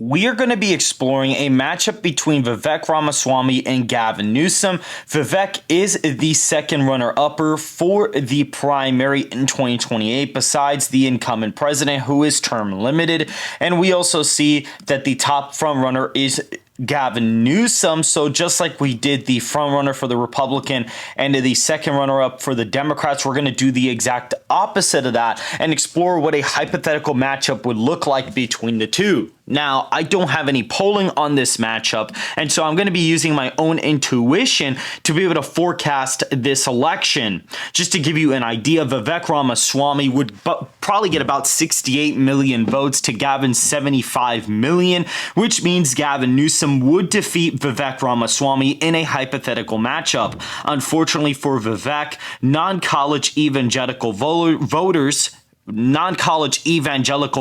We are going to be exploring a matchup between Vivek Ramaswamy and Gavin Newsom. Vivek is the second runner-upper for the primary in 2028, besides the incumbent president, who is term limited. And we also see that the top frontrunner is Gavin Newsom. So just like we did the frontrunner for the Republican and the second runner-up for the Democrats, we're going to do the exact opposite of that and explore what a hypothetical matchup would look like between the two. Now, I don't have any polling on this matchup, and so I'm going to be using my own intuition to be able to forecast this election. Just to give you an idea, Vivek Ramaswamy would probably get about 68 million votes to Gavin's 75 million, which means Gavin Newsom would defeat Vivek Ramaswamy in a hypothetical matchup. Unfortunately for Vivek, non-college evangelical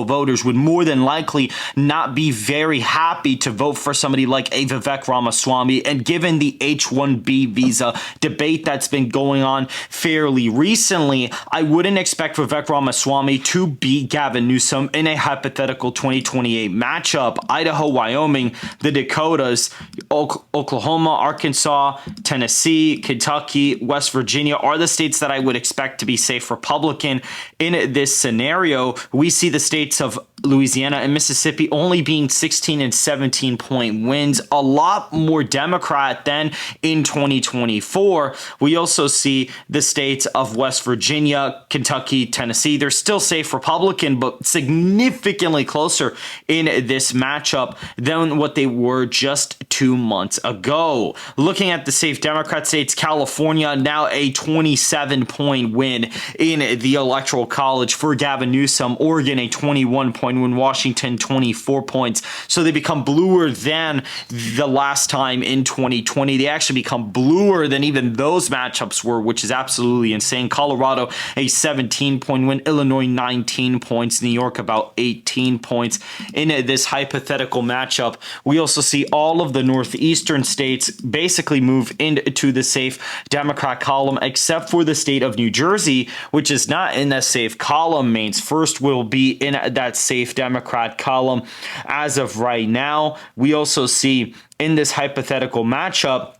voters would more than likely not be very happy to vote for somebody like a Vivek Ramaswamy. And given the H-1B visa debate that's been going on fairly recently, I wouldn't expect Vivek Ramaswamy to beat Gavin Newsom in a hypothetical 2028 matchup. Idaho, Wyoming, the Dakotas, Oklahoma, Arkansas, Tennessee, Kentucky, West Virginia are the states that I would expect to be safe Republican in this scenario. We see the states of Louisiana and Mississippi only being 16 and 17 point wins, a lot more Democrat than in 2024. We also see the states of West Virginia, Kentucky, Tennessee. They're still safe Republican, but significantly closer in this matchup than what they were just 2 months ago. Looking at the safe Democrat states, California now a 27-point win in the Electoral College for Gavin Newsom. Oregon a 21-point win. Washington 24 points. So they become bluer than the last time in 2020. They actually become bluer than even those matchups were, which is absolutely insane. Colorado a 17-point win. Illinois 19 points. New York about 18 points in this hypothetical matchup. We also see all of the northeastern states basically move into the safe Democrat column, except for the state of New Jersey, which is not in that safe column. Maine's first will be in that safe Democrat column as of right now. We also see in this hypothetical matchup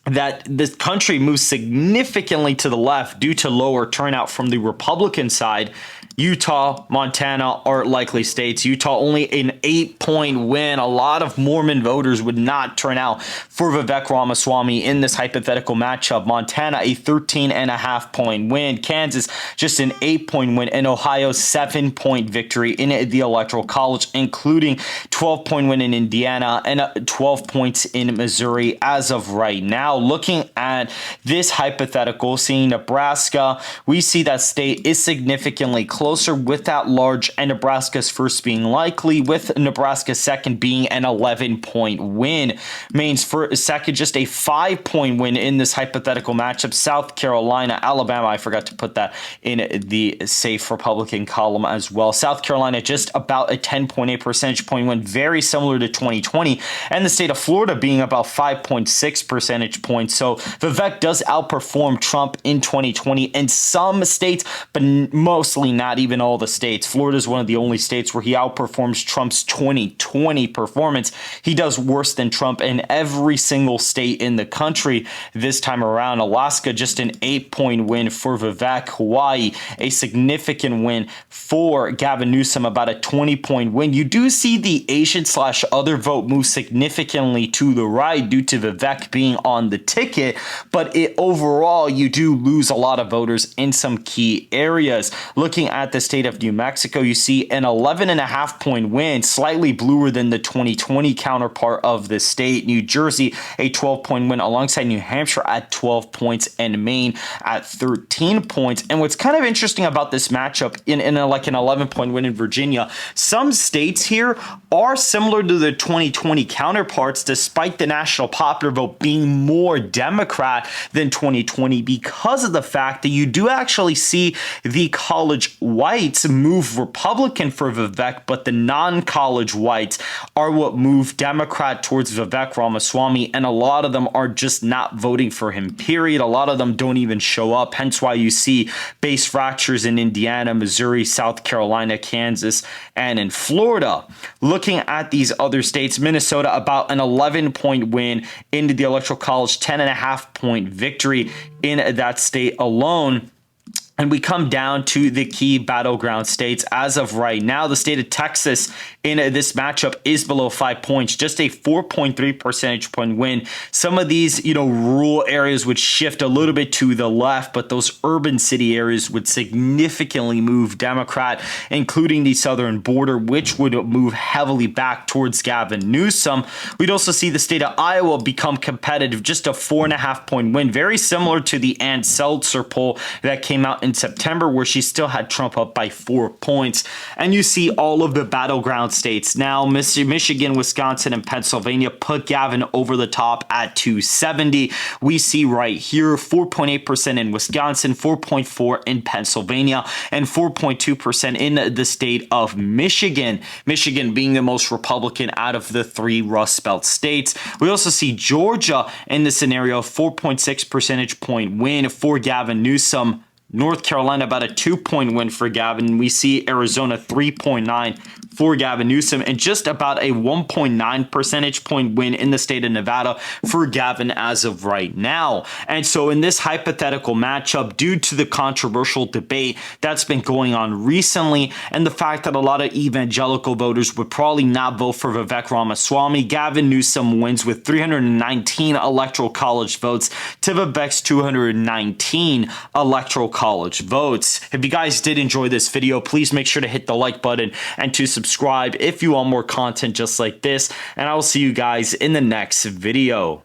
that this country moves significantly to the left due to lower turnout from the Republican side. Utah, Montana are likely states. Utah only an 8-point win. A lot of Mormon voters would not turn out for Vivek Ramaswamy in this hypothetical matchup. Montana a 13.5-point win. Kansas just an 8-point win. And Ohio 7-point victory in the Electoral College, including 12-point win in Indiana and 12 points in Missouri as of right now. Looking at this hypothetical, seeing Nebraska, we see that state is significantly closer with that large, and Nebraska's first being likely, with Nebraska's second being an 11-point win. Maine's second just a 5-point win in this hypothetical matchup. South Carolina, Alabama, I forgot to put that in the safe Republican column as well. South Carolina just about a 10.8 percentage point win, very similar to 2020, and the state of Florida being about 5.6 percentage points. So Vivek does outperform Trump in 2020 in some states, but mostly not even all the states. Florida is one of the only states where he outperforms Trump's 2020 performance. He does worse than Trump in every single state in the country this time around. Alaska, just an 8-point win for Vivek. Hawaii, a significant win for Gavin Newsom, about a 20-point win. You do see the Asian/other vote move significantly to the right due to Vivek being on the ticket, but overall, you do lose a lot of voters in some key areas. Looking at the state of New Mexico, you see an 11.5-point win, slightly bluer than the 2020 counterpart of the state. New Jersey, a 12-point win alongside New Hampshire at 12 points and Maine at 13 points. And what's kind of interesting about this matchup in like an 11-point win in Virginia, some states here are similar to the 2020 counterparts, despite the national popular vote being more more Democrat than 2020 because of the fact that you do actually see the college whites move Republican for Vivek, but the non-college whites are what move Democrat towards Vivek Ramaswamy, and a lot of them are just not voting for him, period. A lot of them don't even show up, hence why you see base fractures in Indiana, Missouri, South Carolina, Kansas, and in Florida. Looking at these other states, Minnesota about an 11-point win into the Electoral College, 10.5-point victory in that state alone. And we come down to the key battleground states. As of right now, the state of Texas in this matchup is below 5 points, just a 4.3 percentage point win. Some of these, rural areas would shift a little bit to the left, but those urban city areas would significantly move Democrat, including the southern border, which would move heavily back towards Gavin Newsom. We'd also see the state of Iowa become competitive, just a 4.5-point win, very similar to the Ann Seltzer poll that came out in September, where she still had Trump up by 4 points. And you see all of the battleground states now, Michigan, Wisconsin, and Pennsylvania put Gavin over the top at 270. We see right here 4.8% in Wisconsin, 4.4% in Pennsylvania, and 4.2% in the state of Michigan. Michigan being the most Republican out of the 3 Rust Belt states. We also see Georgia in the scenario, 4.6 percentage point win for Gavin Newsom. North Carolina about a 2-point win for Gavin. We see Arizona 3.9 for Gavin Newsom, and just about a 1.9 percentage point win in the state of Nevada for Gavin as of right now. And so in this hypothetical matchup, due to the controversial debate that's been going on recently and the fact that a lot of evangelical voters would probably not vote for Vivek Ramaswamy, Gavin Newsom wins with 319 electoral college votes to Vivek's 219 electoral college votes. If you guys did enjoy this video, please make sure to hit the like button and to subscribe if you want more content just like this, and I will see you guys in the next video.